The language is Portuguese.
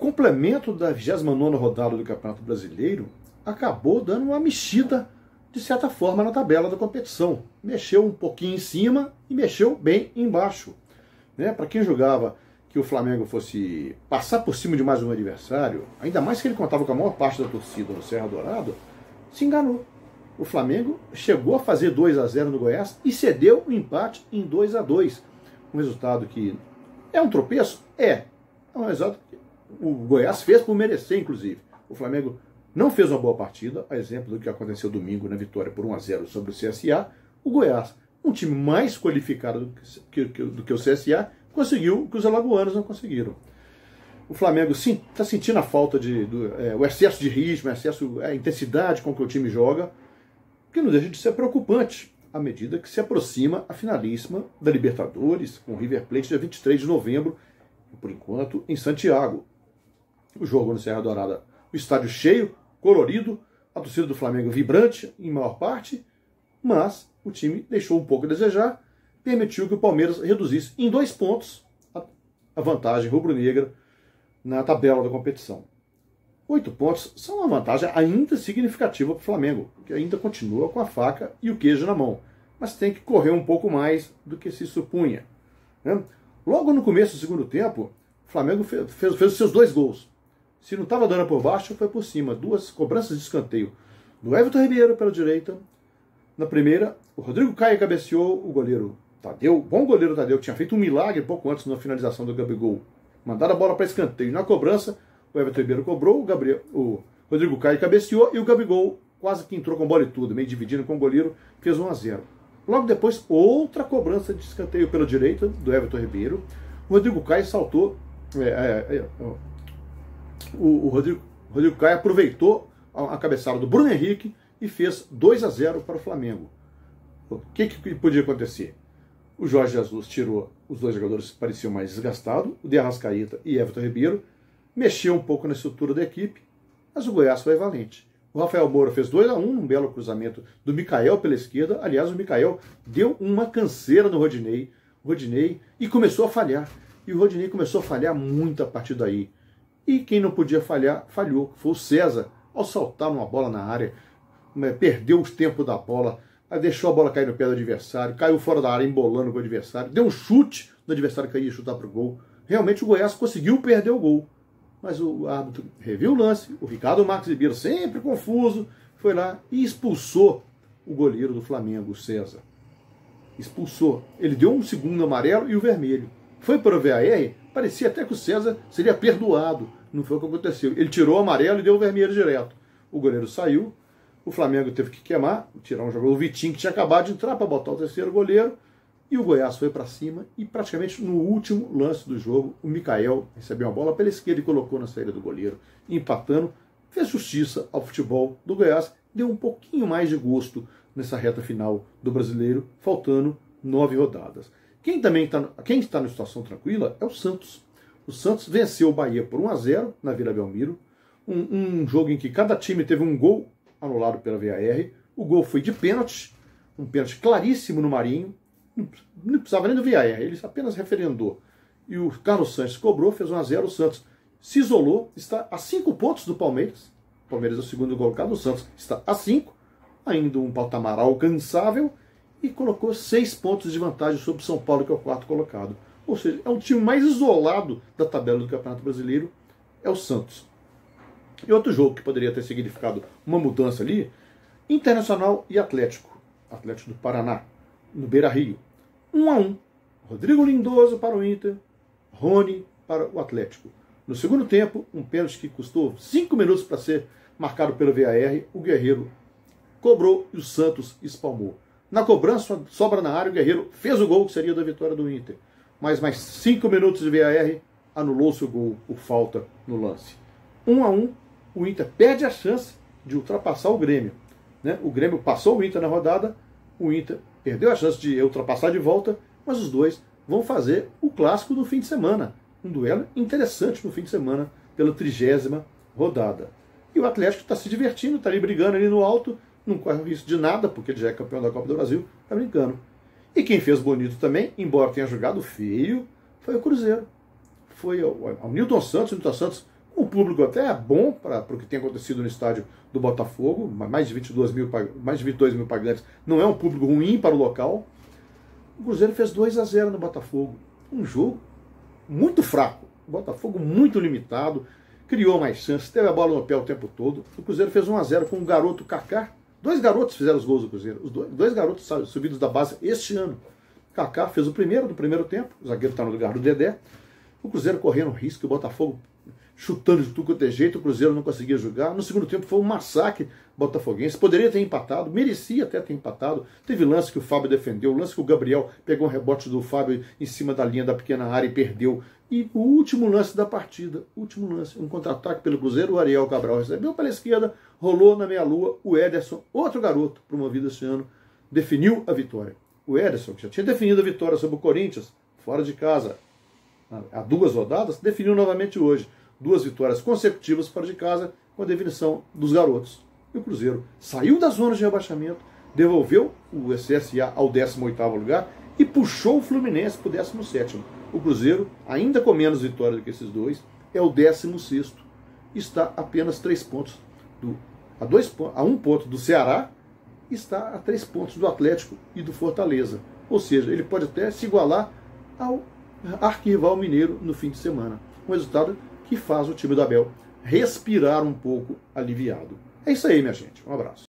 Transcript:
complemento da 29ª rodada do Campeonato Brasileiro acabou dando uma mexida, de certa forma, na tabela da competição. Mexeu um pouquinho em cima e mexeu bem embaixo. Né? Para quem julgava que o Flamengo fosse passar por cima de mais um adversário, ainda mais que ele contava com a maior parte da torcida no Serra Dourada, se enganou. O Flamengo chegou a fazer 2-0 no Goiás e cedeu o empate em 2-2. Um resultado que é um tropeço? É um resultado que o Goiás fez por merecer, inclusive. O Flamengo não fez uma boa partida, a exemplo do que aconteceu domingo na vitória por 1-0 sobre o CSA. O Goiás, um time mais qualificado do que o CSA, conseguiu o que os alagoanos não conseguiram. O Flamengo está sentindo a falta o excesso de ritmo, a intensidade com que o time joga, que não deixa de ser preocupante à medida que se aproxima a finalíssima da Libertadores, com o River Plate dia 23 de novembro, por enquanto em Santiago. O jogo no Serra Dourada, o estádio cheio, colorido, a torcida do Flamengo vibrante em maior parte, mas o time deixou um pouco a desejar, permitiu que o Palmeiras reduzisse em 2 pontos a vantagem rubro-negra na tabela da competição. 8 pontos são uma vantagem ainda significativa para o Flamengo, que ainda continua com a faca e o queijo na mão, mas tem que correr um pouco mais do que se supunha. Né? Logo no começo do segundo tempo, o Flamengo fez os seus 2 gols. Se não estava dando por baixo, foi por cima. 2 cobranças de escanteio do Everton Ribeiro pela direita. Na primeira, o Rodrigo Caio cabeceou, o goleiro Tadeu, bom goleiro Tadeu, que tinha feito um milagre pouco antes na finalização do Gabigol. Mandaram a bola para escanteio. Na cobrança, o Everton Ribeiro cobrou, o Rodrigo Caio cabeceou e o Gabigol quase que entrou com bola e tudo, meio dividindo com o goleiro, fez 1-0. Logo depois, outra cobrança de escanteio pela direita do Everton Ribeiro. O Rodrigo Caio saltou. O Rodrigo Caio aproveitou a cabeçada do Bruno Henrique e fez 2-0 para o Flamengo. O que podia acontecer? O Jorge Jesus tirou os 2 jogadores que pareciam mais desgastados, o de Arrascaeta e Everton Ribeiro, mexeu um pouco na estrutura da equipe, mas o Goiás foi valente. O Rafael Moura fez 2-1, um belo cruzamento do Michael pela esquerda. Aliás, o Michael deu uma canseira no Rodinei, e começou a falhar. E o Rodinei começou a falhar muito a partir daí. E quem não podia falhar, falhou. Foi o César, ao saltar uma bola na área, perdeu o tempo da bola, deixou a bola cair no pé do adversário, caiu fora da área embolando com o adversário, deu um chute no adversário que ia chutar para o gol. Realmente o Goiás conseguiu perder o gol. Mas o árbitro reviu o lance, o Ricardo Marques Ribeiro, sempre confuso, foi lá e expulsou o goleiro do Flamengo, o César. Expulsou. Ele deu um segundo amarelo e o vermelho. Foi para o VAR, parecia até que o César seria perdoado. Não foi o que aconteceu. Ele tirou o amarelo e deu o vermelho direto. O goleiro saiu, o Flamengo teve que tirar um jogador, o Vitinho, que tinha acabado de entrar para botar o terceiro goleiro, e o Goiás foi para cima, e praticamente no último lance do jogo, o Michael recebeu uma bola pela esquerda e colocou na saída do goleiro, empatando, fez justiça ao futebol do Goiás, deu um pouquinho mais de gosto nessa reta final do Brasileiro, faltando 9 rodadas. Quem está na situação tranquila é o Santos. O Santos venceu o Bahia por 1-0 na Vila Belmiro, um jogo em que cada time teve um gol anulado pela VAR. O gol foi de pênalti, um pênalti claríssimo no Marinho, não precisava nem do VAR, ele apenas referendou. E o Carlos Sanches cobrou, fez 1-0, o Santos se isolou, está a 5 pontos do Palmeiras. O Palmeiras é o segundo colocado, o Santos está a 5, ainda um patamar alcançável, e colocou 6 pontos de vantagem sobre o São Paulo, que é o 4º colocado. Ou seja, é um time mais isolado da tabela do Campeonato Brasileiro, é o Santos. E outro jogo que poderia ter significado uma mudança ali, Internacional e Atlético. Atlético do Paraná, no Beira-Rio. 1-1. Rodrigo Lindoso para o Inter, Rony para o Atlético. No segundo tempo, um pênalti que custou 5 minutos para ser marcado pelo VAR, o Guerreiro cobrou e o Santos espalmou. Na cobrança, sobra na área, o Guerreiro fez o gol, que seria da vitória do Inter. Mas mais 5 minutos de VAR, anulou-se o gol por falta no lance. 1-1, o Inter perde a chance de ultrapassar o Grêmio. Né? O Grêmio passou o Inter na rodada, o Inter perdeu a chance de ultrapassar de volta, mas os dois vão fazer o clássico do fim de semana. Um duelo interessante no fim de semana, pela 30ª rodada. E o Atlético está se divertindo, está ali brigando ali no alto, não corre risco de nada, porque ele já é campeão da Copa do Brasil, está brincando. E quem fez bonito também, embora tenha jogado feio, foi o Cruzeiro. Foi o Nilton Santos. O Nilton Santos O público até é bom para o que tem acontecido no estádio do Botafogo, mais de 22 mil pagantes, não é um público ruim para o local. O Cruzeiro fez 2-0 no Botafogo, um jogo muito fraco, o Botafogo muito limitado, criou mais chances, teve a bola no pé o tempo todo. O Cruzeiro fez 1-0 com o garoto Kaká. Dois garotos fizeram os gols do Cruzeiro, os dois garotos subidos da base este ano. Kaká fez o primeiro do primeiro tempo, o zagueiro está no lugar do Dedé. O Cruzeiro correndo risco, o Botafogo chutando de tudo quanto é jeito, o Cruzeiro não conseguia jogar. No segundo tempo foi um massacre botafoguense, poderia ter empatado, merecia até ter empatado. Teve lance que o Fábio defendeu, lance que o Gabriel pegou um rebote do Fábio em cima da linha da pequena área e perdeu. E o último lance da partida, um contra-ataque pelo Cruzeiro, o Ariel Cabral recebeu pela esquerda, rolou na meia-lua, o Ederson, outro garoto promovido esse ano, definiu a vitória. O Ederson, que já tinha definido a vitória sobre o Corinthians, fora de casa, há 2 rodadas, definiu novamente hoje. 2 vitórias consecutivas fora de casa, com a definição dos garotos. E o Cruzeiro saiu da zona de rebaixamento, devolveu o CSA ao 18º lugar e puxou o Fluminense para o 17º. O Cruzeiro, ainda com menos vitórias do que esses dois, é o 16º. Está a apenas 3 pontos, a 1 ponto do Ceará, está a 3 pontos do Atlético e do Fortaleza. Ou seja, ele pode até se igualar ao arquirrival mineiro no fim de semana. Um resultado que faz o time do Abel respirar um pouco aliviado. É isso aí, minha gente. Um abraço.